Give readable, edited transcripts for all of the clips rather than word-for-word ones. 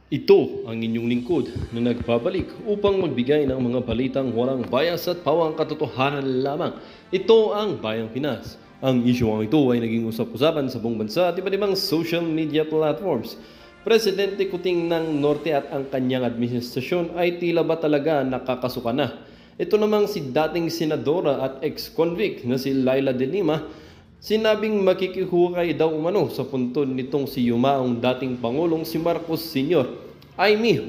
Ito ang inyong lingkod na nagbabalik upang magbigay ng mga balitang walang bias at pawang katotohanan lamang. Ito ang Bayang Pinas. Ang isyong ito ay naging usap-usapan sa buong bansa at iba't ibang social media platforms. Presidente Kuting ng Norte at ang kanyang administrasyon ay tila ba talaga nakakasuka na. Ito namang si dating senadora at ex-convict na si Laila de Lima, sinabing makikihukay daw umano sa puntod nitong si yumaong dating Pangulong si Marcos Sr.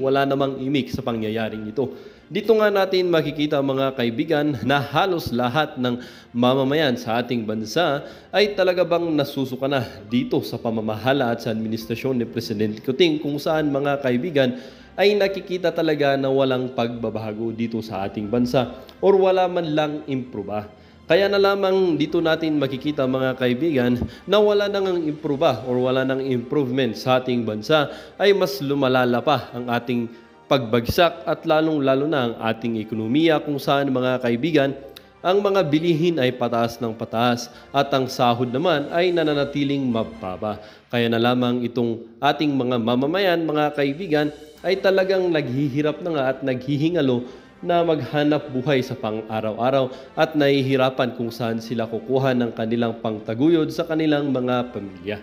Wala namang imik sa pangyayaring ito. Dito nga natin makikita mga kaibigan na halos lahat ng mamamayan sa ating bansa ay talaga bang nasusuka na dito sa pamamahala at sa administrasyon ni Presidente Kuting, kung saan mga kaibigan ay nakikita talaga na walang pagbabago dito sa ating bansa or wala man lang improve. Kaya na lamang dito natin makikita mga kaibigan na wala nang improve or wala nang improvement sa ating bansa, ay mas lumalala pa ang ating pagbagsak at lalong-lalo na ang ating ekonomiya, kung saan mga kaibigan ang mga bilihin ay pataas ng pataas at ang sahod naman ay nananatiling mababa. Kaya na lamang itong ating mga mamamayan mga kaibigan ay talagang naghihirap na nga at naghihingalo na maghanap buhay sa pang-araw-araw at nahihirapan kung saan sila kukuha ng kanilang pangtaguyod sa kanilang mga pamilya.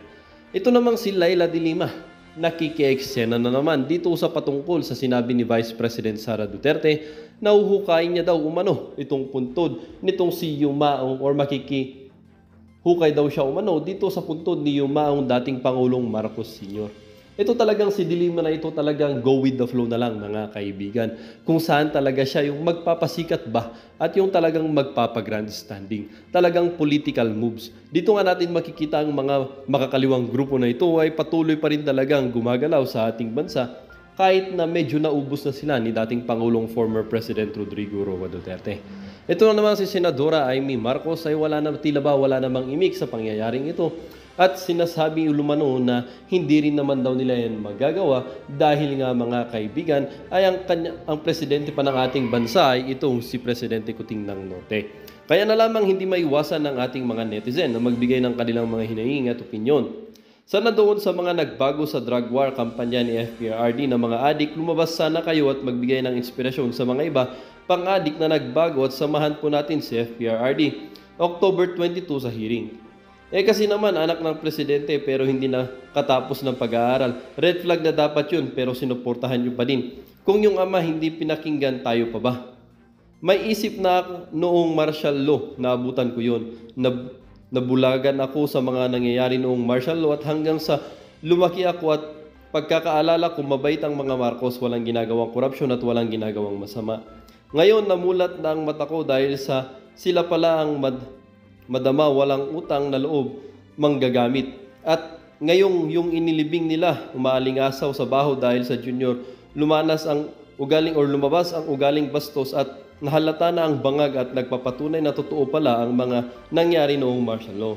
Ito namang si Laila de Lima, nakikieksena na naman dito sa patungkol sa sinabi ni Vice President Sara Duterte na uhukayin niya daw umano itong puntod nitong si Yumaong, or makikihukay daw siya umano dito sa puntod ni Yumaong dating Pangulong Marcos Sr. Ito talagang si Dilima na ito talagang go with the flow na lang mga kaibigan, kung saan talaga siya yung magpapasikat ba at yung talagang magpapagrandstanding, talagang political moves. Dito nga natin makikita ang mga makakaliwang grupo na ito ay patuloy pa rin talagang gumagalaw sa ating bansa kahit na medyo naubos na sila ni dating Pangulong former President Rodrigo Roa Duterte. Ito na naman si Senadora Amy Marcos ay wala namang imik sa pangyayaring ito. At sinasabi lumano na hindi rin naman daw nila yan magagawa dahil nga mga kaibigan ay ang presidente pa ng ating bansa ay itong si Presidente Kuting ng Norte. Kaya na lamang hindi maiwasan ng ating mga netizen na magbigay ng kanilang mga hinaing at opinyon. Sana doon sa mga nagbago sa drug war kampanya ni FPRRD na mga adik, lumabas sana kayo at magbigay ng inspirasyon sa mga iba pang-adik na nagbago at samahan po natin si FPRRD October 22 sa hearing. Kasi naman anak ng presidente pero hindi na katapos ng pag-aaral. Red flag na dapat yun pero sinuportahan nyo pa din. Kung yung ama hindi pinakinggan, tayo pa ba? May isip na ako noong martial law, naabutan ko yun. Nabulagan ako sa mga nangyayari noong martial law at hanggang sa lumaki ako at pagkakaalala ko mabait ang mga Marcos, walang ginagawang korupsyon at walang ginagawang masama. Ngayon namulat na ang mata ko dahil sa sila pala ang madama, walang utang na loob, manggagamit. At ngayong yung inilibing nila, umaalingasaw sa baho dahil sa junior, lumabas ang ugaling bastos at nahalata na ang bangag at nagpapatunay na totoo pala ang mga nangyari noong martial law.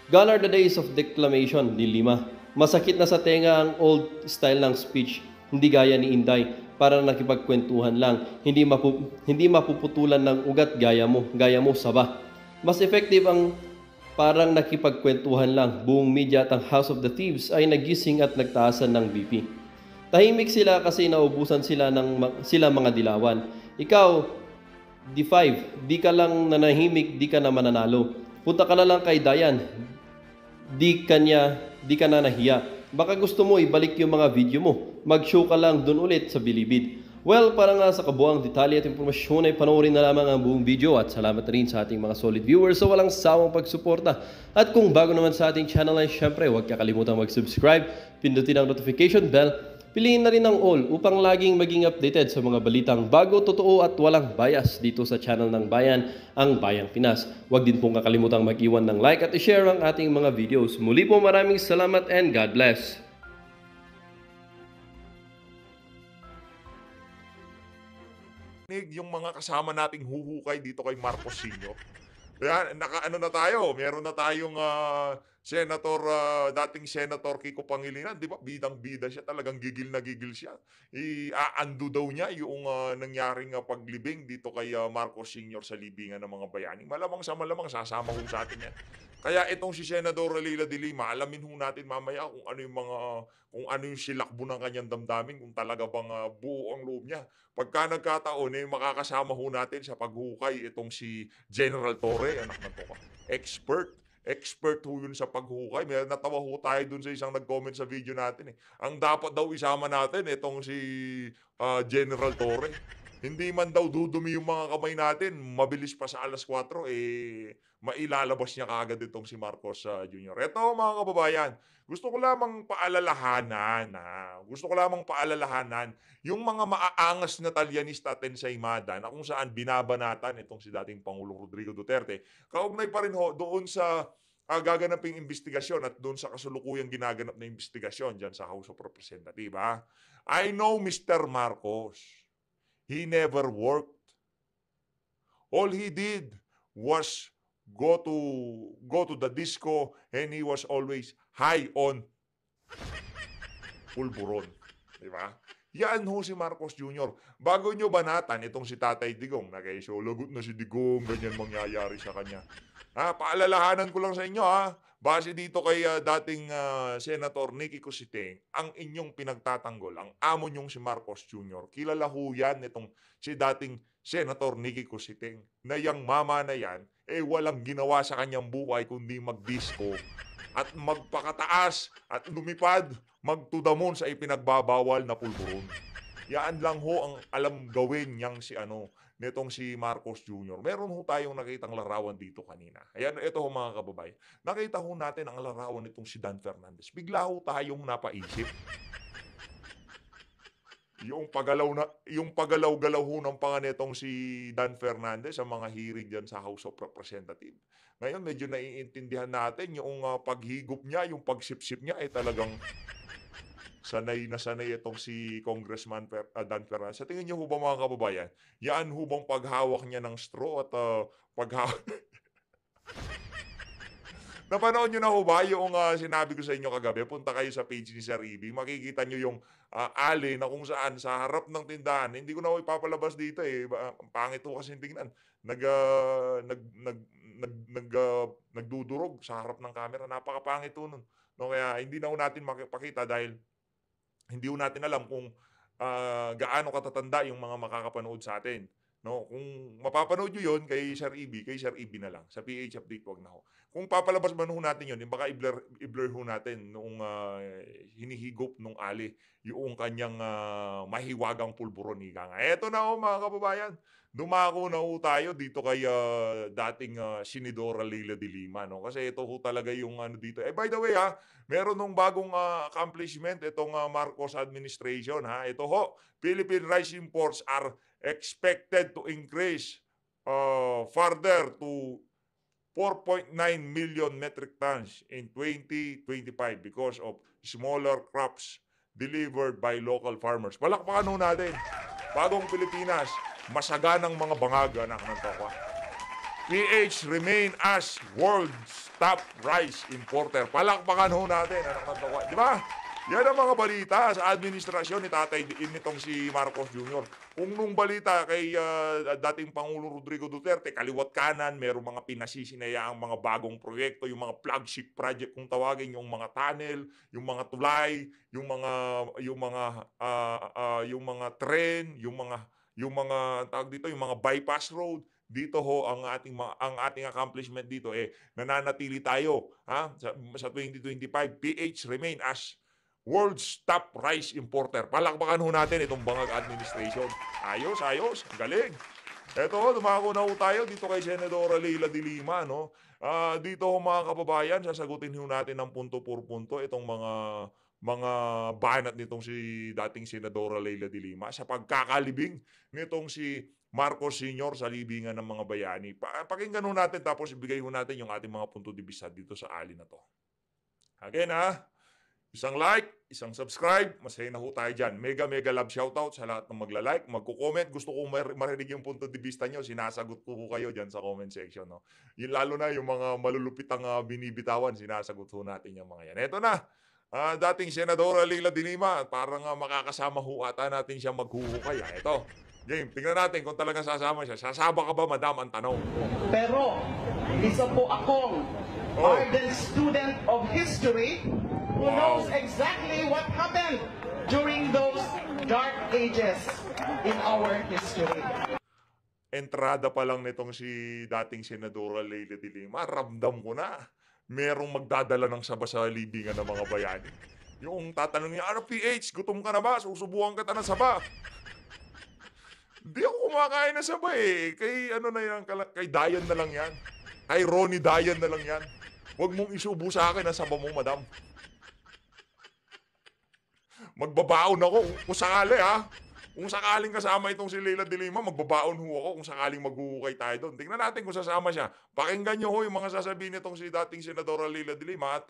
Gone are the days of declamation, di Lima. Masakit na sa tenga ang old style ng speech, hindi gaya ni Inday, para nakipagkwentuhan lang, hindi mapuputulan ng ugat gaya mo saba. Mas effective ang parang nakipagkwentuhan lang. Buong media at ang House of the Thieves ay nagising at nagtaasan ng BP. Tahimik sila kasi naubusan sila mga dilawan. Ikaw, D5, di ka lang nanahimik, di ka na mananalo. Punta ka na lang kay Dayan. Di ka na nahiya. Baka gusto mo ibalik yung mga video mo. Mag-show ka lang dun ulit sa Bilibid. Well, para nga sa kabuang detalye at impormasyon ay panoorin na lamang ang buong video at salamat rin sa ating mga solid viewers sa walang sawang pagsuporta. At kung bago naman sa ating channel ay syempre huwag kakalimutan mag-subscribe, pindutin ang notification bell, piliin na rin ang all upang laging maging updated sa mga balitang bago, totoo at walang bias dito sa channel ng Bayan, ang Bayang Pinas. Huwag din pong kakalimutan mag-iwan ng like at i-share ang ating mga videos. Muli po maraming salamat and God bless. Yung mga kasama nating huhukay dito kay Marcos Sr. Kaya nakaano na tayo, meron na tayong dating Senator Kiko Pangilinan, 'di ba? Bidang-bida siya, talagang gigil na gigil siya. I-a-undo daw niya yung nangyaring paglibing dito kay Marcos Sr. sa libingan ng mga bayani. Malamang sa malamang sasama ho sa atin 'yan. Kaya itong si Senadora Leila de Lima, alamin ho natin mamaya kung ano yung silakbo ng kanyang damdamin, kung talaga bang buo ang loob niya. Pagka nagkataon, makakasama ho natin sa paghukay itong si General Torre, anak ng toka. Expert ho yun sa paghukay. May natawa ho tayo dun sa isang nag-comment sa video natin eh. Ang dapat daw isama natin itong si General Torre. Hindi man daw dudumi yung mga kamay natin, mabilis pa sa alas 4, mailalabas niya kaagad itong si Marcos Jr. Ito mga kababayan, gusto ko lamang paalalahanan yung mga maaangas na talyanista at ensaymada na kung saan binabanatan itong si dating Pangulong Rodrigo Duterte. Kaugnay pa rin ho doon sa gaganaping investigasyon at doon sa kasulukuyang ginaganap na investigasyon dyan sa House of Representatives. I know Mr. Marcos. He never worked. All he did was go to the disco and he was always high on pulburon. Di ba? Yan ho si Marcos Jr. Bago nyo banatan itong si Tatay Digong, so lagot na si Digong, ganyan mangyayari sa kanya. Paalalahanan ko lang sa inyo base dito kay dating Senator Nicky Cositeng, ang inyong pinagtatanggol, ang amo nyong si Marcos Jr. Kilala ho yan itong si dating Senator Nicky Cositeng, na yang mama na yan, walang ginawa sa kanyang buhay kundi magdisco at magpakataas at lumipad, magtudamon sa ipinagbabawal na pulburon. Yan lang ho ang alam gawin niyang nitong si Marcos Jr. Meron ho tayong nakitang larawan dito kanina. Ayan, ito ho mga kababayan. Nakita ho natin ang larawan nitong si Dan Fernandez. Bigla ho tayong napaisip. Yung pagalaw-galaw ho ng panganetong si Dan Fernandez sa mga hearing diyan sa House of Representatives. Ngayon medyo naiintindihan natin yung paghigop niya, yung pagsipsip niya talagang sanay na sanay itong si Congressman Dan Fernandez. Sa tingin niyo ho ba mga kababayan, yan ho bang paghawak niya ng straw at paghawak... Napanood nyo na ho ba yung sinabi ko sa inyo kagabi? Punta kayo sa page ni Sir Ibi. Makikita nyo yung alley na kung saan sa harap ng tindahan. Hindi ko na ho ipapalabas dito eh. Ang pangit ho kasi tingnan. Nagdudurog sa harap ng camera. Napakapangit ho nun. No, kaya hindi na ho natin makipakita dahil hindi ho natin alam kung gaano katatanda yung mga makakapanood sa atin. No, kung mapapanood nyo yun kay Sir Ibi na lang. Sa PH Update, wag na ho. Kung papalabas man ho natin yun, baka i-blur ho natin noong hinihigop nung ali, yung kanyang mahiwagang pulburon. Eto na ho mga kababayan. Dumako na ho tayo dito kay dating Senadora Leila de Lima. No? Kasi ito ho talaga yung dito. By the way meron nung bagong accomplishment itong Marcos administration. Ito ho, Philippine rice imports are expected to increase further to 4.9 million metric tons in 2025 because of smaller crops delivered by local farmers. Palakpakan ho natin. Bagong Pilipinas, masaganang mga bangag, anak ng tokwa. PH remain as world's top rice importer. Palakpakan ho natin, anak ng tokwa. Di ba? Yan ang mga balita sa administrasyon ni Tatay nitong si Marcos Jr. Kung nung balita kay dating Pangulong Rodrigo Duterte, kaliwat kanan, merong mga pinasisinayaang mga bagong proyekto, yung mga flagship project kung tawagin, yung mga tunnel, yung mga tulay, yung mga tren, yung mga tawag dito, yung mga bypass road. Dito ho ang ating accomplishment dito nananatili tayo sa 2025. PH remain as world's top rice importer. Palakpakan ho natin itong bangag administration. Ayos. Ang galing. Eto, dumako na ho tayo dito kay Senadora Leila de Lima. No? Dito ho mga kababayan, sasagutin ho natin ng punto por punto itong mga banat nitong si dating Senadora Leila de Lima sa pagkakalibing nitong si Marcos Sr. sa libingan ng mga bayani. Pakinggan ho natin tapos ibigay ho natin yung ating mga punto de vista dito sa ali na to. Again Isang like, isang subscribe, masaya na ho tayo dyan. Mega love shoutout sa lahat ng magla-like, magko-comment. Gusto kong marinig yung punto de vista nyo, sinasagot ko kayo dyan sa comment section. No? Yung, lalo na yung mga malulupitang binibitawan, sinasagot ho natin yung mga yan. Eto na, dating Senadora Leila de Lima, parang makakasama ho ata natin siya maghuhukay. Ito, game, tingnan natin kung talagang sasama siya. Sasama ka ba, madam, ang tanong? Pero, isa po akong ardent student of history who knows exactly what happened during those dark ages in our history. Entrada pa lang nitong si dating Senadora Leila de Lima, ramdam ko na merong magdadala ng saba sa libingan ng mga bayani. Yung tatanong niya, ano PH, gutom ka na ba? Susubukan kita ng saba. Hindi ako kumakain ng saba eh. Kay ano na yan, kay Dayan na lang yan. Kay Ronnie Dayan na lang yan. Huwag mong isubo sa akin ang saba mo, madam. Magbabaon ako kung sakali ha. Kung sakaling kasama itong si Leila de Lima, magbabaon ho ako kung sakaling maghuhukay tayo doon. Tingnan natin kung sasama siya. Pakinggan nyo ho yung mga sasabihin nitong si dating Senadora Leila de Lima at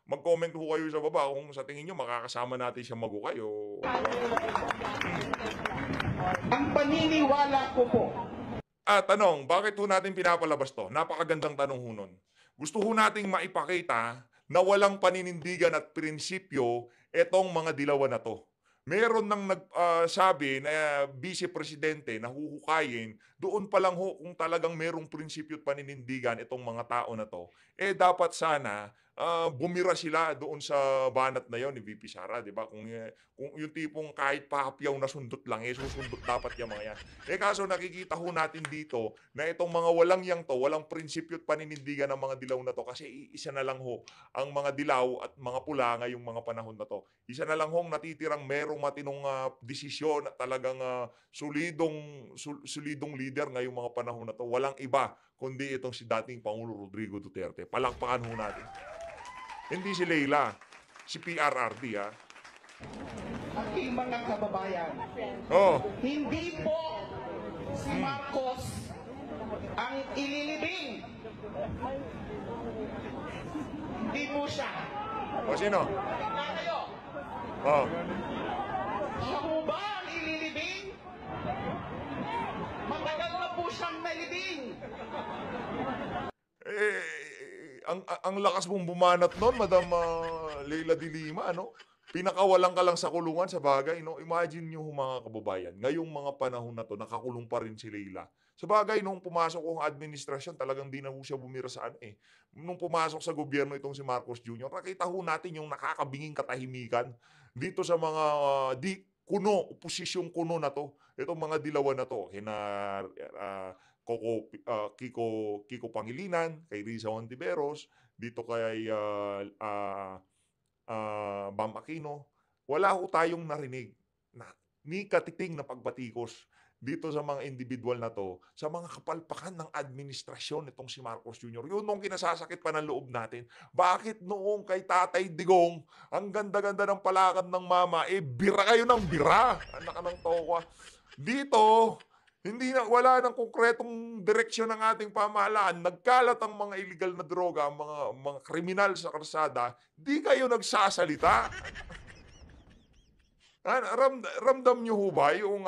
mag-comment ho kayo sa baba kung sa tingin nyo makakasama natin siya maghukay o... Ang paniniwala ko po. Tanong, bakit ho natin pinapalabas to? Napakagandang tanong ho nun. Gusto ho nating maipakita na walang paninindigan at prinsipyo etong mga dilawan na to. Meron nang nagsabi na vice presidente na huhukayin, doon pa lang ho kung talagang merong prinsipyo at paninindigan itong mga tao na to, dapat sana bumira sila doon sa banat na yon ni VP Sara, di ba? Kung yung tipong kahit papyaw na sundot lang, susundot dapat yung mga yan. Kaso nakikita ho natin dito na itong mga walang yang to, walang prinsipyo at paninindigan ng mga dilaw na to kasi isa na lang ho ang mga dilaw at mga pula ngayong mga panahon na to. Isa na lang hong natitirang merong matinong desisyon at talagang solidong leader ngayong mga panahon na to. Walang iba kundi itong si dating Pangulo Rodrigo Duterte. Palakpakan ho natin. Hindi si Leila, si PRRD ha. Aking mga kababayan, hindi po si Marcos ang ililibing. Hindi po siya. O sino? Tingnan kayo. Siya po ba ang ililibing? Matagal na po siyang nalibing. Ang lakas mong bumanat noon, Madam Leila de Lima, ano? Pinakawalan ka lang sa kulungan sa bagay, no? Imagine nyo mga kababayan, ngayong mga panahon na to, nakakulong pa rin si Leila. Sa bagay, nung pumasok ang administrasyon, talagang di na ho siya bumira sa ano eh. Nung pumasok sa gobyerno itong si Marcos Jr., nakita ho natin yung nakakabinging katahimikan dito sa mga oposisyong kuno na to. Itong mga dilawan na to, Kiko Pangilinan, kay Risa Hontiveros, dito kay Bam Aquino, wala ho tayong narinig na ni katiting na pagbatikos dito sa mga individual na to, sa mga kapalpakan ng administrasyon itong si Marcos Jr. Yun nung kinasasakit pa ng loob natin. Bakit noong kay Tatay Digong, ang ganda-ganda ng palakad ng mama, bira kayo ng bira, anak ng tokwa. Dito, wala nang konkretong direksyon ng ating pamahalaan. Nagkalat ang mga illegal na droga, mga kriminal sa kalsada. Di kayo nagsasalita. Ramdam nyo ho ba yung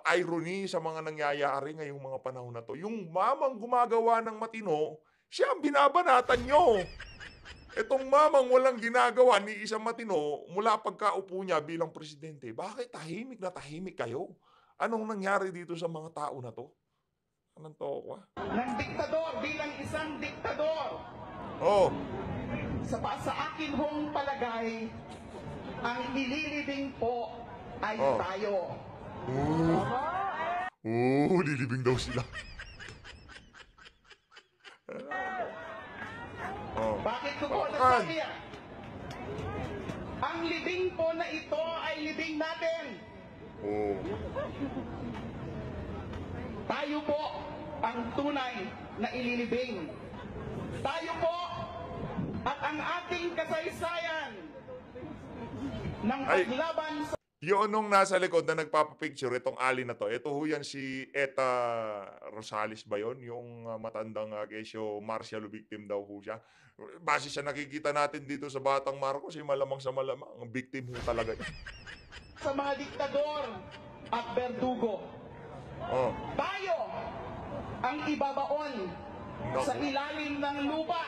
irony sa mga nangyayari ngayong mga panahon na to? Yung mamang gumagawa ng matino, siya ang binabanatan nyo. Itong mamang walang ginagawa ni isang matino mula pagkaupo niya bilang presidente. Bakit tahimik na tahimik kayo? Anong nangyari dito sa mga tao na to? Anong to? Ng diktador bilang isang diktador. Sa akin hong palagay, ang ililibing po ay tayo. Lilibing daw sila. Bakit ko po nasabi yan? Ang libing po na ito ay libing natin. Tayo po ang tunay na ililibing. Tayo po at ang ating kasaysayan ng paglaban sa... Yun nung nasa likod na nagpapapicture, itong Ali na to, ito ho yan si Eta Rosales ba yun? Yung matandang Gesyo martial victim daw ho siya. Base sa nakikita natin dito sa Batang Marcos, malamang sa malamang, ang victim ho talaga niya. Sa mga diktador at berdugo, Oh, tayo ang ibabaon Naku. sa ilalim ng lupa.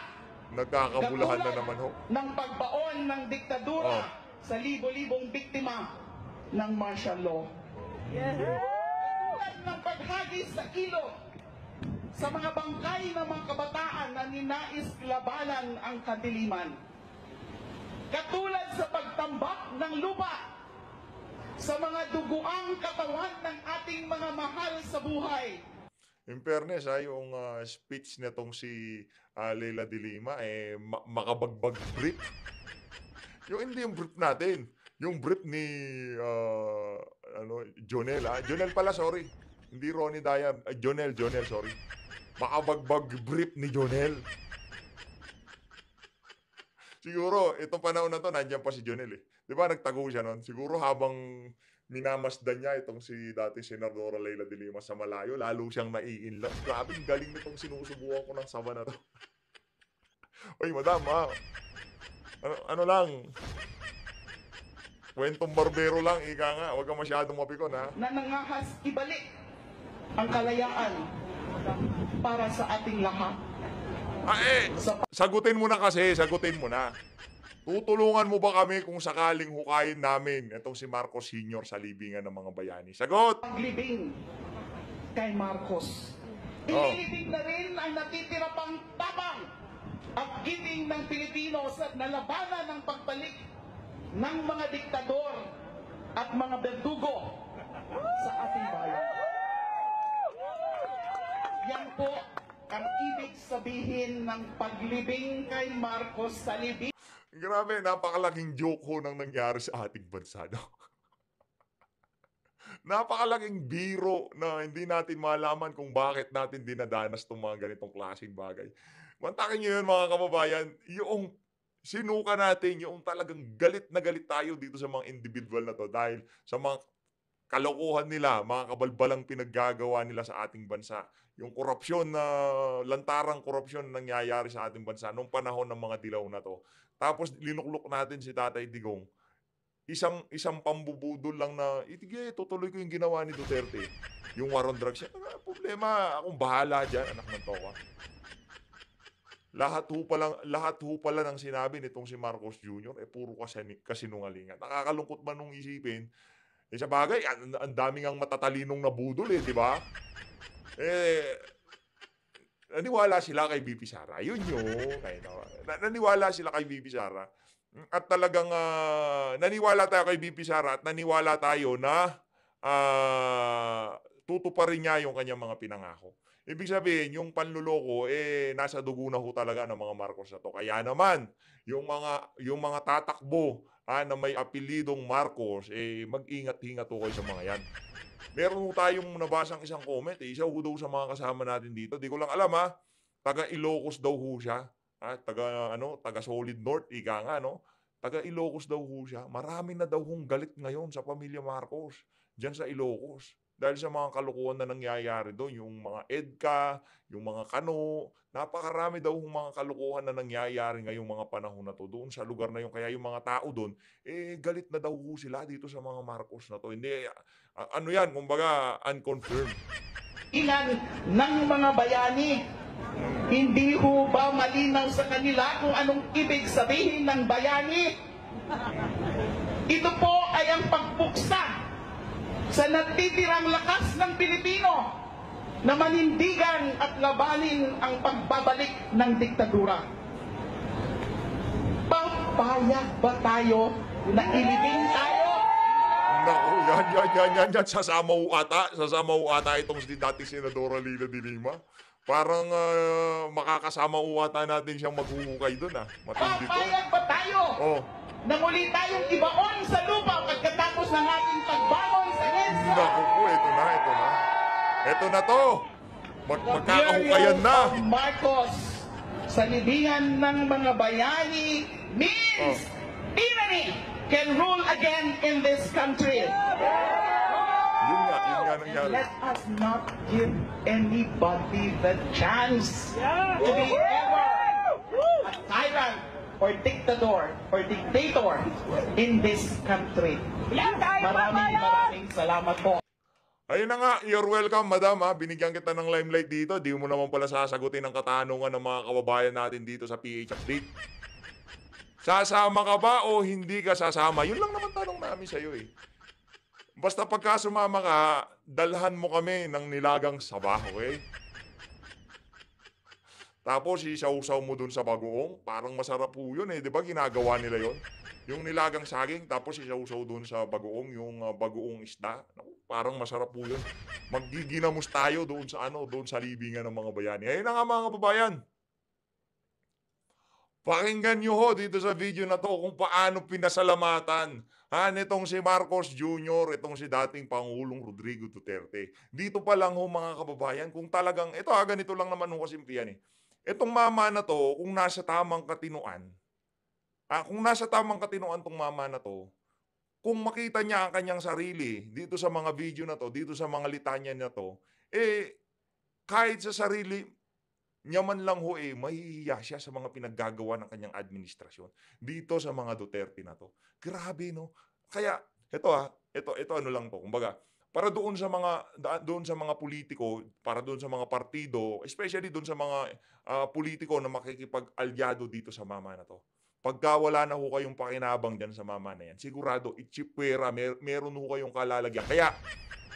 nagkakabulahan na Katulad naman ho. ng pagbaon ng diktadura Oh. sa libo-libong biktima ng martial law. Katulad ng paghagis sa ilog sa mga bangkay ng mga kabataan na ninais labanan ang kadiliman. Katulad sa pagtambak ng lupa sa mga duguang katawan ng ating mga mahal sa buhay. In fairness, yung speech nitong si Leila de Lima, makabagbag brief. Yung hindi yung brief natin. Yung brief ni Jonel. Jonel pala, sorry. Hindi Ronnie Dyer. Jonel, sorry. Makabagbag brief ni Jonel. Siguro, itong panahon na to, nandiyan pa si Jonel eh. Di ba, nagtago siya nun? Siguro habang minamasdan niya itong si dati Senadora Leila de Lima sa malayo, lalo siyang nai-inlove. Grabe, galing nitong sinusubukan ko ng sama na to. Oy, madam, ano lang, kwentong barbero lang, ika nga, huwag ka masyadong mapikon, ha? Na nangahas ibalik ang kalayaan para sa ating lahat. Sagutin mo na kasi, sagutin mo na. Tutulungan mo ba kami kung sakaling hukayin namin itong si Marcos Sr. sa libingan ng mga bayani? Sagot! Paglibing kay Marcos. Oh. Inilibing na rin ang natitira pang tapang at giting ng Pilipino sa nalabanan ng pagbalik ng mga diktador at mga berdugo sa ating bayan. Yan po ang ibig sabihin ng paglibing kay Marcos sa libing. Grabe, napakalaking joke ho nang nangyari sa ating bansa, no? Napakalaking biro na hindi natin malaman kung bakit natin dinadanas itong mga ganitong klaseng bagay. Mantakin nyo yun, mga kababayan, yung sinuka natin, yung talagang galit na galit tayo dito sa mga individual na to dahil sa mga kalokohan nila, mga kabalbalang pinaggagawa nila sa ating bansa. Yung korupsyon na, lantarang korupsyon na nangyayari sa ating bansa nung panahon ng mga dilaw na to. Tapos linuklok natin si Tatay Digong. Isang pambubudol lang na, itige, tutuloy ko yung ginawa ni Duterte. Yung war on drugs. Problema, akong bahala dyan, anak ng toka. Lahat ho pala ng sinabi nitong si Marcos Jr. Puro kasinungalingan. Nakakalungkot man nung isipin. Sa bagay, ang daming ang matatalinong nabudol di ba? Naniwala sila kay BP Sara. Yun. Naniwala sila kay BP Sara. At talagang naniwala tayo kay BP Sara at naniwala tayo na tutuparin niya yung kanyang mga pinangako. Ibig sabihin, yung panluloko, nasa dugo na ho talaga ng mga Marcos na to. Kaya naman, yung mga tatakbo na may apelidong Marcos, mag-ingat-ingat ho kayo sa mga yan. Meron ho tayong nabasang isang comment, isa ho daw sa mga kasama natin dito. Di ko lang alam taga Ilocos daw ho siya. Taga Solid North, ika nga, no? Taga Ilocos daw ho siya. Marami na daw hong galit ngayon sa pamilya Marcos, dyan sa Ilocos. Dahil sa mga kalukuhan na nangyayari doon, yung mga EDCA, yung mga kano, napakarami daw yung mga kalukuhan na nangyayari ngayong mga panahon na to doon sa lugar na yun. Kaya yung mga tao doon, galit na daw sila dito sa mga Marcos na to. Hindi, yan, kumbaga, unconfirmed. Ilan ng mga bayani, hindi ho ba malinaw sa kanila kung anong ibig sabihin ng bayani? Ito po ay ang pagpuksa sa natitirang lakas ng Pilipino na manindigan at labanin ang pagbabalik ng diktadura. Papayag ba tayo na ilibing tayo? Naku, yan. Sasama ho ata itong dati Senadora Leila de Lima. Parang makakasama ho ata natin siyang maghuhukay doon Matindi to. Papayag ba tayo? Oh. Na muli tayong ibaon sa lupa pagkatapos ng ating pagbangon sa EDSA. Naku po, ito na. Ito na to. Magkakahukayan na. Marcos sa libingan ng mga bayani means tyranny can rule again in this country. nangyari. let us not give anybody the chance to be ever a tyrant or dictator in this country. Maraming salamat po. Ayun na nga, you're welcome, madam, ha. Binigyan kita ng limelight dito. Di mo naman pala sasagutin ang katanungan ng mga kababayan natin dito sa PH Update. Sasama ka ba o hindi ka sasama? Yun lang naman tanong namin sa'yo, eh. Basta pagka sumama ka, dalhan mo kami ng nilagang saba, okay? Tapos isaw-saw mo dun sa bagoong. Parang masarap po yun, eh. Di ba ginagawa nila yon? Yung nilagang saging, tapos isaw-saw dun sa bagoong, yung bagoong isda. Naku, parang masarap po yun. Maggiginamos tayo doon sa doon sa libingan ng mga bayani. Ayun na nga mga kababayan. Pakinggan nyo ho dito sa video na to kung paano pinasalamatan nitong si Marcos Jr., itong si dating Pangulong Rodrigo Duterte. Dito pa lang ho mga kababayan, kung talagang, ganito lang naman ho kasimplihan eh. Itong mama na to, kung nasa tamang katinoan, tong mama na to, kung makita niya ang kanyang sarili dito sa mga video na to, dito sa mga litanya na to, kahit sa sarili niya man lang ho mahihiya siya sa mga pinaggagawa ng kanyang administrasyon dito sa mga Duterte na to. Grabe, no? Kaya ito ano lang to. Kumbaga, para doon sa mga politiko, para doon sa mga partido, especially doon sa mga politiko na makikipag-alyado dito sa mama na to. Pagka wala na ho kayong pakinabang dyan sa mama na yan, sigurado, itchipwera, meron ho kayong kalalagyan. Kaya,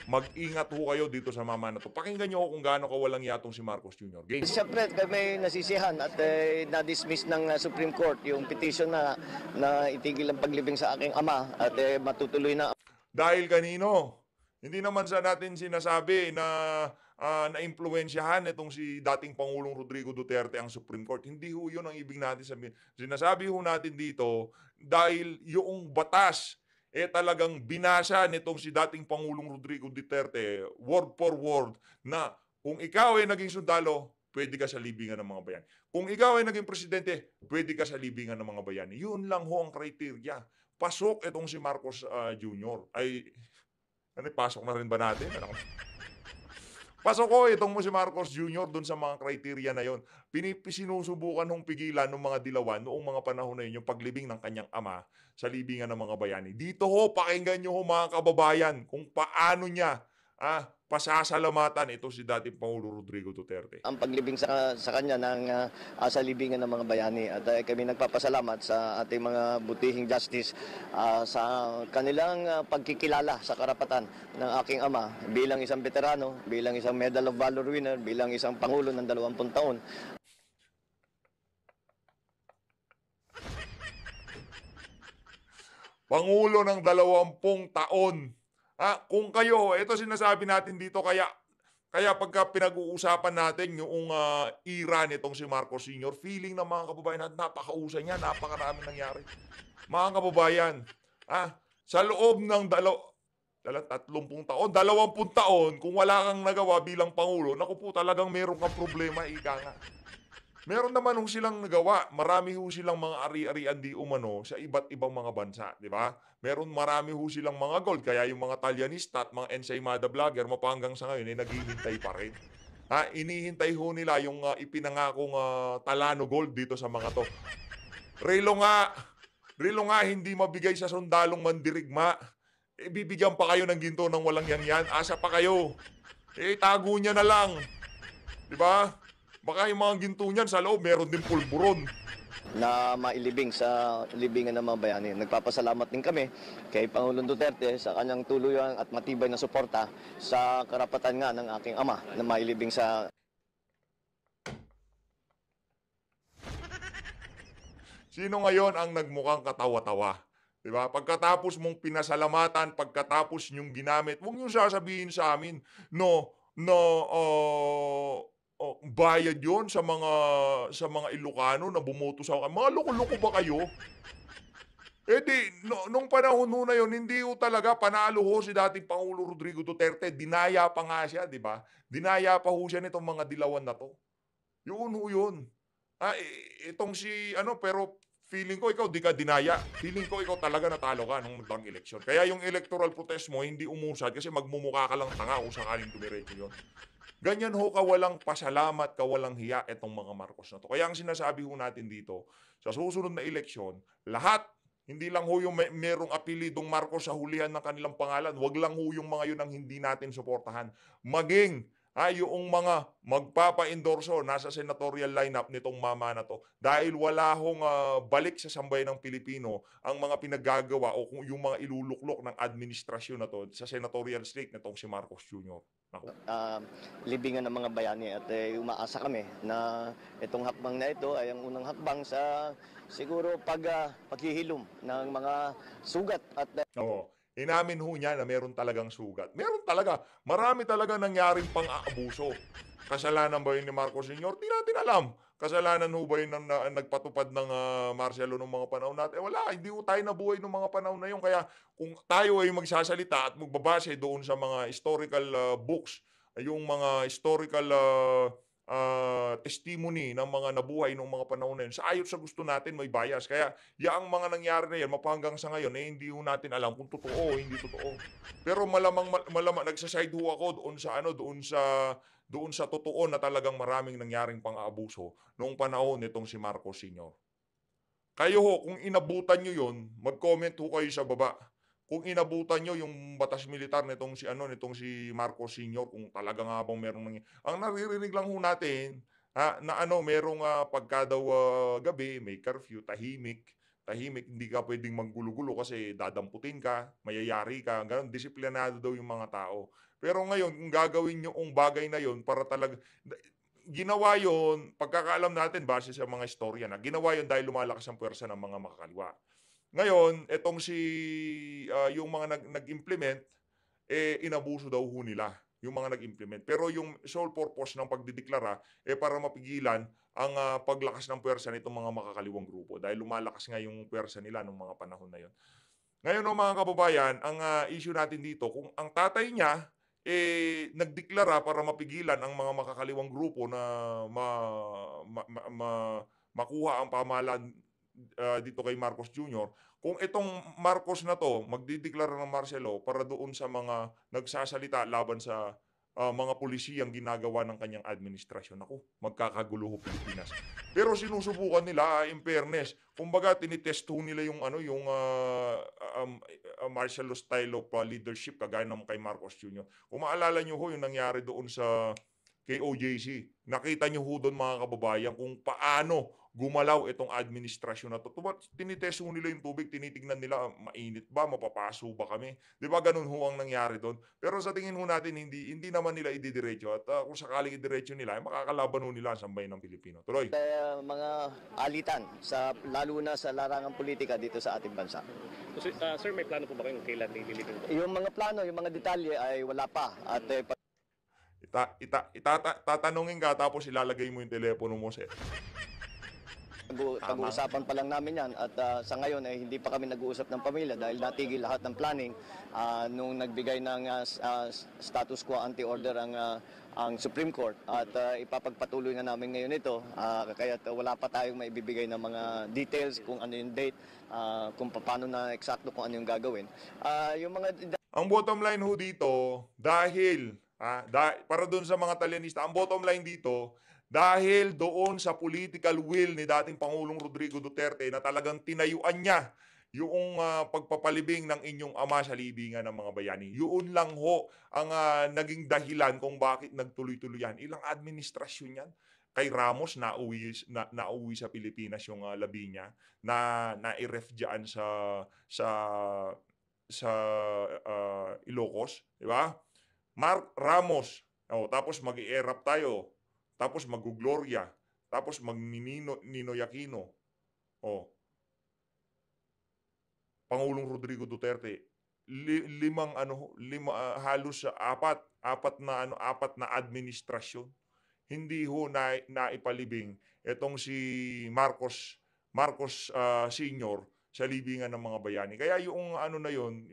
mag-ingat ho kayo dito sa mama na to. Pakinggan nyo kung gaano kawalang yatong si Marcos Jr. Game. Siyempre, kami nasisihan at na-dismiss ng Supreme Court yung petition na itigil ang paglibing sa aking ama at matutuloy na. Dahil kanino? Hindi naman sa natin sinasabi na na-impluensyahan itong si dating Pangulong Rodrigo Duterte ang Supreme Court. Hindi ho yun ang ibig natin sabihin. Sinasabi ho natin dito dahil yung batas talagang binasa nitong si dating Pangulong Rodrigo Duterte word for word na kung ikaw ay naging sundalo, pwede ka sa libingan ng mga bayani. Kung ikaw ay naging presidente, pwede ka sa libingan ng mga bayani. Yun lang ho ang criteria. Pasok itong si Marcos Jr. Pasok na rin ba natin? Pasok ko itong si Marcos Jr. dun sa mga criteria na yon. Sinusubukan hong pigilan ng mga dilawan noong mga panahon na yun yung paglibing ng kanyang ama sa libingan ng mga bayani. Dito ho, pakinggan nyo ho mga kababayan kung paano niya pasasalamatan ito si dating Pangulo Rodrigo Duterte. Ang paglibing sa kanya sa libingan ng mga bayani at kami nagpapasalamat sa ating mga butihing justice sa kanilang pagkikilala sa karapatan ng aking ama bilang isang veterano, bilang isang Medal of Valor winner, bilang isang Pangulo ng 20 taon. Pangulo ng 20 taon. Kung kayo, ito sinasabi natin dito, kaya pagka pinag-uusapan natin yung era nitong si Marcos Sr., feeling ng mga kababayan natin, napakausay niya, napakaraming nangyari. Mga kababayan, sa loob ng 30 taon, 20 taon, kung wala kang nagawa bilang Pangulo, naku po, talagang meron kang problema, ika nga. Meron naman ho silang nagawa. Marami ho silang mga ari-arian di umano sa iba't ibang mga bansa, di ba? Marami ho silang mga gold. Kaya yung mga Talyanista at mga ensaymada vlogger, mapanggang sa ngayon, naghihintay pa rin. Inihintay ho nila yung ipinangakong Talano Gold dito sa mga to. Relo nga, hindi mabigay sa sundalong mandirigma. Bibigyan pa kayo ng ginto ng walang yan. Asa pa kayo. Tago niya na lang. Di ba? Baka yung mga ginto niyan sa loob, meron din pulburon. Na mailibing sa libingan ng mga bayani. Nagpapasalamat din kami kay Pangulong Duterte sa kanyang tuluyan at matibay na suporta sa karapatan nga ng aking ama na mailibing sa... Sino ngayon ang nagmukhang katawa-tawa? Diba? Pagkatapos mong pinasalamatan, pagkatapos nyong ginamit, huwag nyong sasabihin sa amin, bayad yon sa mga Ilocano na bumoto sa akin. Mga loko-loko ba kayo? Nung panahon na yon, hindi ho talaga panalo ho si dating Pangulo Rodrigo Duterte. Dinaya pa nga siya, di ba? Dinaya pa ho siya nitong mga dilawan na to. Yun ho yun. Itong pero feeling ko ikaw di ka dinaya. Feeling ko ikaw talaga natalo ka nung magdaang eleksyon. Kaya yung electoral protest mo hindi umusad kasi magmumukha ka lang tanga kung sakaling dumiretso yun. Ganyan ho kawalang pasalamat, kawalang hiya itong mga Marcos na to. Kaya ang sinasabi ho natin dito, sa susunod na eleksyon, lahat, hindi lang ho yung merong apelidong Marcos sa hulihan ng kanilang pangalan, wag lang ho yung mga yun ang hindi natin suportahan. Maging yung mga magpapa-endorso nasa senatorial lineup nitong mama na to dahil wala hong balik sa sambayan ng Pilipino ang mga pinaggagawa o kung yung mga iluluklok ng administrasyon na to sa senatorial slate nitong si Marcos Jr. Naku. Libingan ng mga bayani at umaasa kami na itong hakbang na ito ay ang unang hakbang sa siguro paghihilom ng mga sugat at Oo. Inamin ho niya na meron talagang sugat. Meron talaga. Marami talaga nangyaring pang-aabuso. Kasalanan ba yun ni Marcos Sr.? Di natin alam. Kasalanan ho ba yun ng nagpatupad ng Marcelo nung mga panahon natin? Wala, hindi ho tayo nabuhay nung mga panahon na yun. Kaya kung tayo ay magsasalita at magbabase doon sa mga historical books, yung mga historical testimony ng mga nabuhay nung mga panahon na yun, sa ayot sa gusto natin may bias. Kaya yaang mga nangyari na yan, mapahanggang sa ngayon, hindi ho natin alam kung totoo o hindi totoo. Pero malamang nagsaside ho ako doon sa totoo na talagang maraming nangyaring pang-aabuso noong panahon nitong si Marcos Sr. Kayo ho, kung inabutan nyo yun, mag-comment ho kayo sa baba. Kung inabutan nyo yung batas militar nitong si Marcos Sr., kung talaga nga bang merong ang naririnig lang ho natin, merong pagka daw gabi, may curfew, tahimik, hindi ka pwedeng manggulo-gulo kasi dadamputin ka, mayayari ka, ganun, disiplinado daw yung mga tao. Pero ngayon, kung gagawin nyo ang bagay na yon para talaga, ginawa yon, pagkakaalam natin base sa mga istorya na, ginawa yon dahil lumalakas ang puwersa ng mga makakaliwa. Ngayon, etong yung mga nag-implement, inabuso daw ho nila, yung mga nag-implement. Pero yung sole purpose ng pagdideklara, para mapigilan ang paglakas ng puwersa nitong mga makakaliwang grupo dahil lumalakas nga yung puwersa nila nung mga panahon na yon. Ngayon, mga kababayan, ang issue natin dito, kung ang tatay niya, nagdeklara para mapigilan ang mga makakaliwang grupo na makuha ang pamahalaan dito kay Marcos Jr., kung itong Marcos na to magdideklara ng Marcelo para doon sa mga nagsasalita laban sa mga pulisiyang ginagawa ng kanyang administrasyon, ako, magkakagulo ho Pilipinas. Pero sinusubukan nila, in fairness, kumbaga tinitest ho nila yung Marcelo style of leadership kagaya ng kay Marcos Jr. Kung maalala nyo ho yung nangyari doon sa kay OJC, nakita nyo ho doon mga kababayan kung paano gumalaw itong administrasyon na to. Tinitest ho nila yung tubig, tinitignan nila, mainit ba, mapapaso ba kami? Di ba ganun ho ang nangyari doon? Pero sa tingin ho natin, hindi naman nila ididiretso. At kung sakaling idiretso nila, makakalaban ho nila ang sambayan ng Pilipino. Tuloy. mga alitan, lalo na sa larangang politika dito sa ating bansa. So, sir, may plano po ba kayong kailan nililibing po? Yung mga plano, yung mga detalye ay wala pa. At Tatanungin ka tapos ilalagay mo yung telepono mo, sir. Pag-uusapan pa lang namin yan at sa ngayon ay hindi pa kami nag-uusap ng pamilya dahil natigil lahat ng planning nung nagbigay ng status quo anti-order ang Supreme Court at ipapagpatuloy na namin ngayon ito kaya wala pa tayong maibibigay ng mga details kung ano yung date, kung paano na eksakto kung ano yung gagawin. Ang bottom line ho dito, dahil para doon sa mga talyanista, ang bottom line dito, dahil doon sa political will ni dating Pangulong Rodrigo Duterte na talagang tinayuan niya yung pagpapalibing ng inyong ama sa libingan ng mga bayani. Yun lang ho ang naging dahilan kung bakit nagtuloy-tuloy yan. Ilang administrasyon yan. Kay Ramos, nauwi sa Pilipinas yung labi niya, na-ref dyan sa Ilocos. Di ba? Mark Ramos. Tapos mag-i-erupt tayo. Tapos mag-Gloria, tapos mag-Ninoy Aquino. Pangulong Rodrigo Duterte. Halos apat na administrasyon. Hindi ho naipalibing itong si Marcos Sr. sa libingan ng mga bayani. Kaya yung na yon,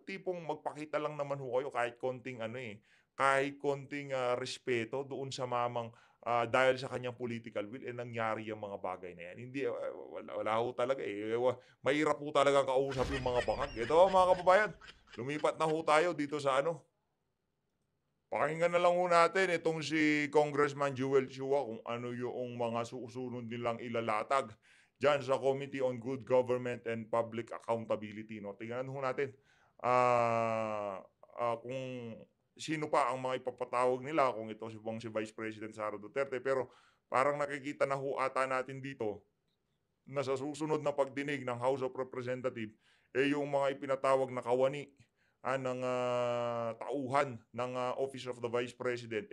tipong magpakita lang naman ho kayo kahit konting kahit konting respeto doon sa mamang dahil sa kanyang political will, nangyari yung mga bagay na yan. Hindi, wala ho talaga eh. Mahirap ho talaga kausap yung mga bangag. Ito mga kababayan, lumipat na ho tayo dito sa pakinggan na lang ho natin itong si Congressman Joel Chua kung ano yung mga susunod nilang ilalatag dyan sa Committee on Good Government and Public Accountability. No? Tingnan ho natin kung sino pa ang mga ipapatawag nila, kung ito si Vice President Sara Duterte. Pero parang nakikita na ho ata natin dito na sa susunod na pagdinig ng House of Representatives, yung mga ipinatawag na kawani ng tauhan ng Office of the Vice President,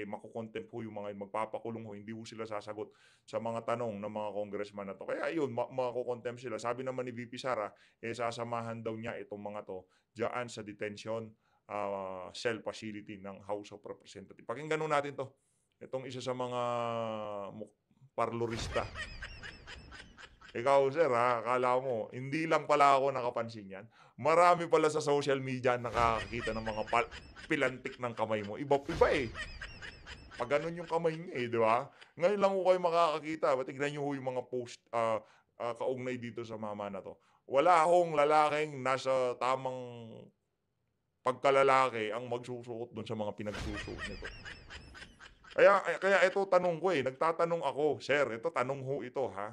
makukontempt ho yung mga magpapakulong ho, hindi ho sila sasagot sa mga tanong ng mga congressman na to. Kaya yun, makukontempt sila. Sabi naman ni VP Sara, sasamahan daw niya itong mga to diyan sa detention cell facility ng House of Representatives. Pakinggan nun natin to. Itong isa sa mga parlorista. Ikaw, sir, akala mo, hindi lang pala ako nakapansin yan. Marami pala sa social media nakakakita ng mga pilantik ng kamay mo. Iba eh. Pag ganun yung kamay niya di ba? Ngayon lang ko kayo makakakita. Tignan nyo yung mga post kaugnay dito sa mama na to. Wala akong lalaking nasa tamang pagkalalaki ang magsusuot doon sa mga pinagsusuot nito. Kaya ito tanong ko nagtatanong ako, sir, ito tanong ho ito ha.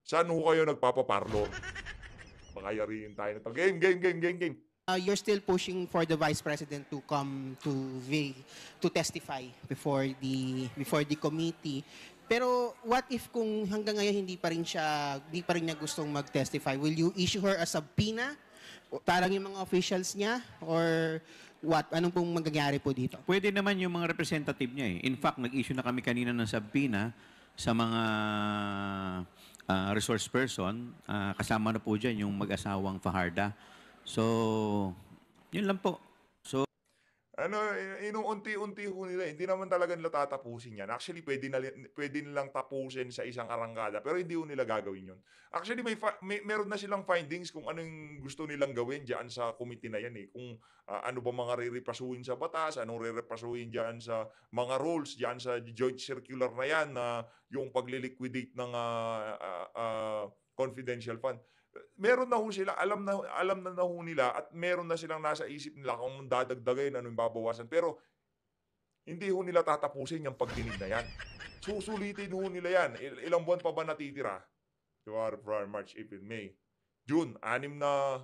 Saan ho kayo nagpapaparlor? Baka yariin tayo nito. Game. You're still pushing for the Vice President to come to testify before the committee. Pero what if kung hanggang ngayon hindi pa rin niya gustong mag-testify? Will you issue her a subpoena? Parang yung mga officials niya? Or what? Anong pong mangyayari po dito? Pwede naman yung mga representative niya In fact, nag-issue na kami kanina ng subpoena sa mga resource person. Kasama na po dyan yung mag-asawang Fajarda. So, yun lang po. So, inuunti-unti ho nila. Hindi naman talaga nila tatapusin yan. Actually, pwede nilang tapusin sa isang arangkada, pero hindi ho nila gagawin yun. Actually, meron na silang findings kung anong gusto nilang gawin dyan sa committee na yan Kung ano ba mga rirepasuin sa batas, anong rirepasuin dyan sa mga rules, dyan sa joint circular na yan, na yung pagliliquidate ng confidential fund. Meron na ho sila, alam na ho nila, at meron na silang nasa isip nila kung anong dadagdagin, anong babawasan. Pero hindi ho nila tatapusin yung pagdinig na yan. Susulitin ho nila yan. Ilang buwan pa ba natitira? February, March, April, May, June, 6 na.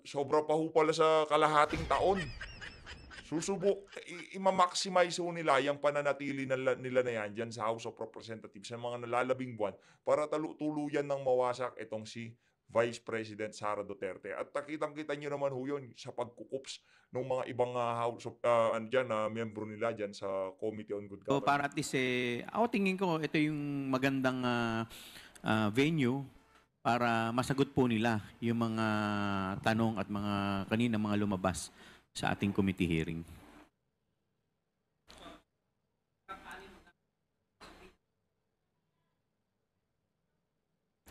Sobra pa ho pala sa kalahating taon. Susubok, i-maximize ho nila yung pananatili nila na yan dyan sa House of Representatives sa mga nalalabing buwan para tuluyan ng mawasak itong si Vice President Sara Duterte. At kitang-kita nyo naman ho yun sa pagkukups ng mga ibang House of, miyembro nila dyan sa Committee on Good so Government. para at least, ako tingin ko, ito yung magandang venue para masagot po nila yung mga tanong at mga mga lumabas sa ating committee hearing.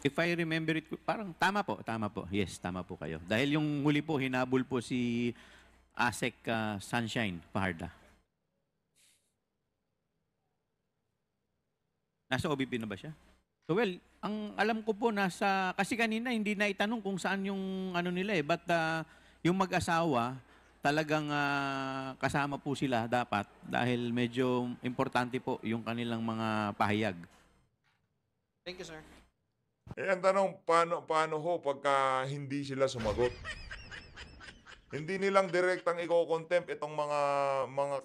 If I remember it, parang tama po. Yes, tama po kayo. Dahil yung huli po, hinabol po si ASEC Sunshine Fajarda. Nasa OBP na ba siya? So well, ang alam ko po kasi kanina hindi na itanong kung saan yung nila but yung mag-asawa, talagang kasama po sila dapat dahil medyo importante po yung kanilang mga pahayag. Thank you, sir. Ang tanong, paano ho pagka hindi sila sumagot? Hindi nilang direktang iko-contempt itong mga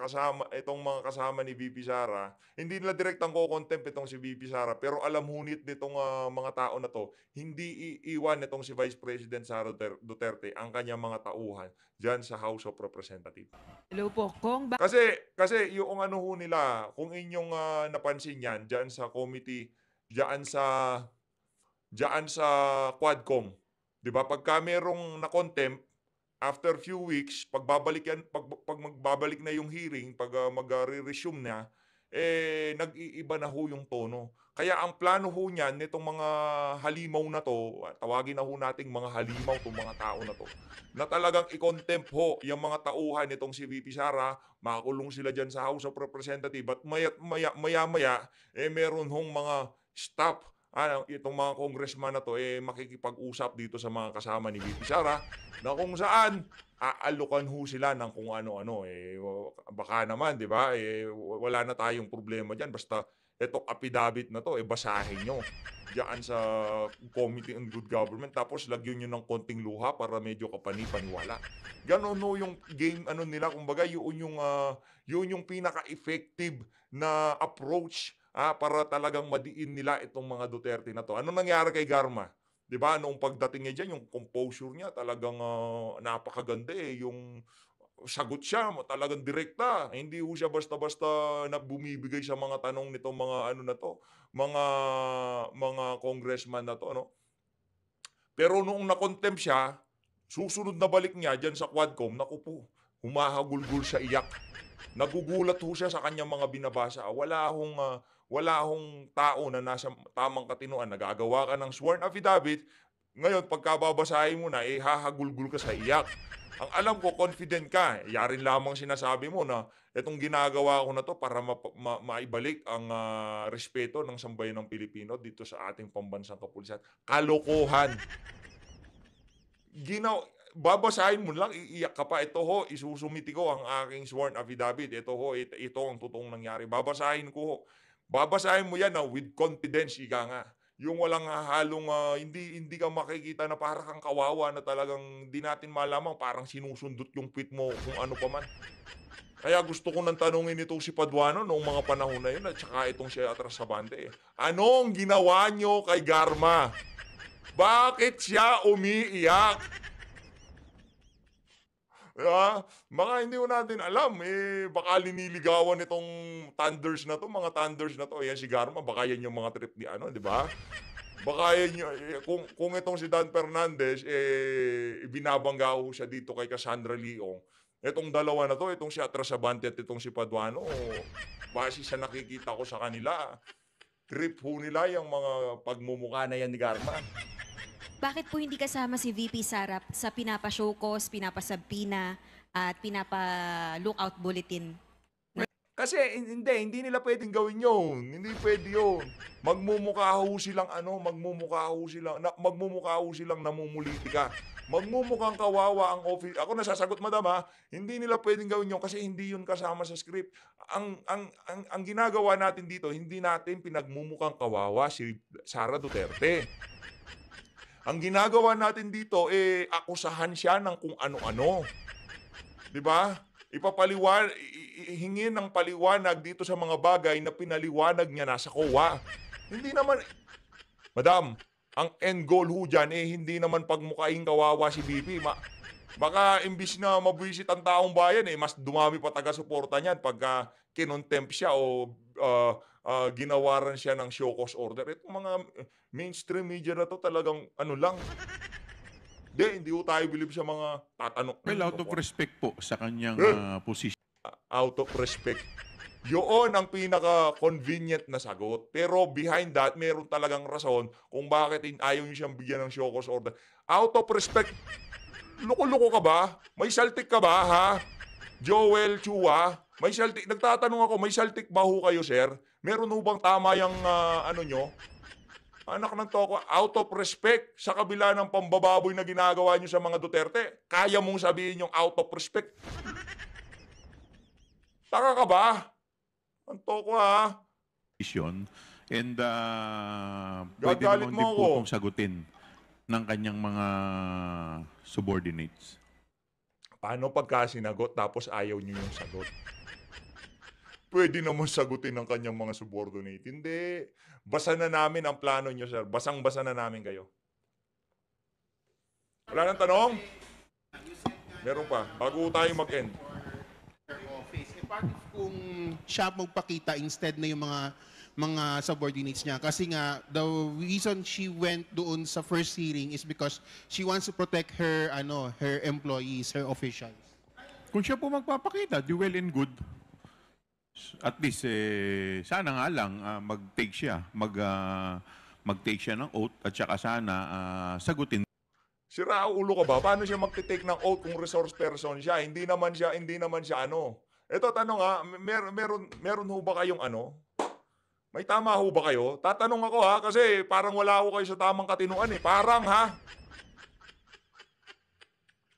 kasama ni VP Sara. Hindi nila direktang ko-contempt itong si VP Sara, pero alam hunit nitong mga tao na to, hindi iiwan itong si Vice President Sara Duterte ang kanyang mga tauhan diyan sa House of Representatives. Hello po, Kong. Kasi yung nila, kung inyong napansin yan diyan sa committee, diyan sa Quadcom, 'di ba? Pagka merong na-contempt, after few weeks, pag magbabalik na yung hearing, pag magre-resume na, nag-iiba na ho yung tono. Kaya ang plano ho niyan nitong mga halimaw na to, tawagin na ho nating mga halimaw tong mga tao na to, na talagang i-contempt ho yung mga tauhan nitong si VP Sara, makakulong sila dyan sa House of Representatives at maya-maya, meron hong mga staff, itong mga congressman na to, makikipag-usap dito sa mga kasama ni VP Sara, na kung saan, aalukan ho sila ng kung ano-ano. Baka naman, di ba, wala na tayong problema dyan, basta etong affidavit na to, basahin nyo diyan sa Committee on Good Government, tapos lagyan nyo ng konting luha para medyo kapani-paniwala. Ganon no yung game nila, kumbaga yun yung pinaka-effective na approach para talagang madiin nila itong mga Duterte na to. Ano nangyari kay Garma? 'Di ba? Noong pagdating niya diyan, yung composure niya talagang napakaganda yung sagot siya, talagang direkta. Hindi ho siya basta-basta na bumibigay sa mga tanong nitong mga na to, mga congressman na to, Pero noong na-contempt siya, susunod na balik niya diyan sa Quadcom, naku po, humahagulgul siya iyak. Nagugulat ho siya sa kanyang mga binabasa. Wala hong tao na nasa tamang katinuan. Nagagawa ka ng sworn affidavit, ngayon pagkababasahin mo na, hahagulgul ka sa iyak. Ang alam ko, confident ka. Yarin lamang sinasabi mo na itong ginagawa ko na to para maibalik ang respeto ng sambayan ng Pilipino dito sa ating pambansang kapulisan. Kalokohan. Babasahin mo lang, iiyak ka pa. Ito ho, isusumiti ko ang aking sworn affidavit. Ito ho, ito ang totoong nangyari. Babasahin ko ho. Babasahin mo yan with confidence, ika nga. Yung walang halong, hindi ka makikita na parang kang kawawa na talagang di natin malamang, parang sinusundot yung tweet mo kung ano pa man. Kaya gusto ko nang tanungin itong si Paduano noong mga panahon na yun at saka itong si Atras Sabante. Anong ginawa nyo kay Garma? Bakit siya umiiyak? Baka hindi mo natin alam, baka liniligawan itong Thunders na to, mga Thunders na to. Ayan si Garma, baka yan yung mga trip ni di ba? Baka yan yung, kung itong si Dan Fernandez, binabangga ho siya dito kay Cassandra Leong. Itong dalawa na to, itong si Atras Sabante at itong si Paduano, base sa nakikita ko sa kanila, trip ho nila yung mga pagmumukha na yan ni Garma. Bakit po hindi kasama si VP Sara sa pinapa-showcause, pinapasabpina, at pinapa-lookout bulletin? Kasi hindi nila pwedeng gawin yun. Hindi pwede yun. Magmumukha ho silang namumulitika. Magmumukhang kawawa ang office. Ako nasasagot, madam, hindi nila pwedeng gawin yun kasi hindi yun kasama sa script. Ang ginagawa natin dito, hindi natin pinagmumukhang kawawa si Sara Duterte. Ang ginagawa natin dito, akusahan siya ng kung ano-ano. Di ba? Hingin ng paliwanag dito sa mga bagay na pinaliwanag niya na sa COA. Hindi naman, madam, ang end goal ho dyan, hindi naman pagmukhaing kawawa si BP. Baka imbis na mabwisit ang taong bayan, mas dumami pa taga-suporta niyan pagka kinontempt siya o ginawaran siya ng show cause order. Itong mga mainstream media na to talagang lang. Hindi ho tayo believe sa mga tatanong. Well, out of respect po sa kanyang position. Out of respect. Yun ang pinaka-convenient na sagot. Pero behind that, meron talagang rason kung bakit ayaw niyo siyang bigyan ng show cause order. Out of respect. Loko-loko ka ba? May saltik ka ba, ha? Joel Chua, may saltik. Nagtatanong ako, may saltik ba ho kayo, sir? Meron ho bang tama yung nyo? Anak ng toko, out of respect sa kabila ng pambababoy na ginagawa nyo sa mga Duterte, kaya mong sabihin yung out of respect? Taka ka ba? Ang toko, ha? And pwede Gagalit naman mo din po ako. itong sagutin ng kanyang mga subordinates. Paano pagka sinagot tapos ayaw nyo yung sagot? Pwede naman sagutin ng kanyang mga subordinate. Hindi. Basa na namin ang plano nyo, sir. Basang-basa na namin kayo. Wala nang tanong? Meron pa. Bago tayo mag-end. Office. Part of kung siya magpakita instead na yung mga subordinates niya. Kasi nga, the reason she went doon sa first hearing is because she wants to protect her employees, her officials. Kung siya po magpapakita, di well and good. At least, sana nga lang mag-take siya. Mag-take siya ng oath at saka sana sagutin. Sira ulo ka ba? Paano siya magte-take ng oath kung resource person siya? Hindi naman siya ano. Ito, tanong ha, meron ho ba kayong ano? May tama ho ba kayo? Tatanong ako ha, kasi parang wala ho kayo sa tamang katinuan eh. Parang ha.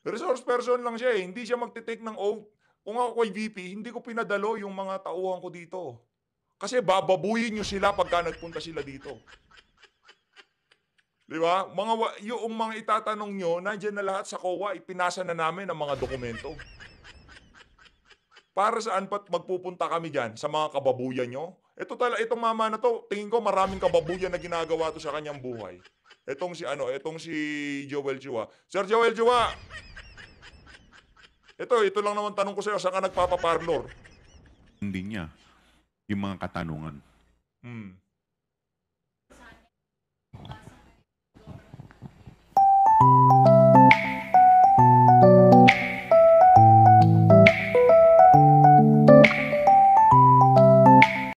Resource person lang siya eh. Hindi siya magte-take ng oath. Kung ako kay VP, hindi ko pinadalo yung mga tauhan ko dito. Kasi bababuyin nyo sila pagka nagpunta sila dito. Di ba? Yung mga itatanong nyo, nandiyan na lahat sa COA, ipinasa na namin ang mga dokumento. Para saan pat magpupunta kami dyan sa mga kababuyan nyo? Itong mama na to, tingin ko maraming kababuyan na ginagawa to sa kanyang buhay. Itong si Joel Chua. Sir Joel Chua! Ito lang naman tanong ko sa'yo, saan ka nagpapaparlor? Hindi niya yung mga katanungan. Hmm.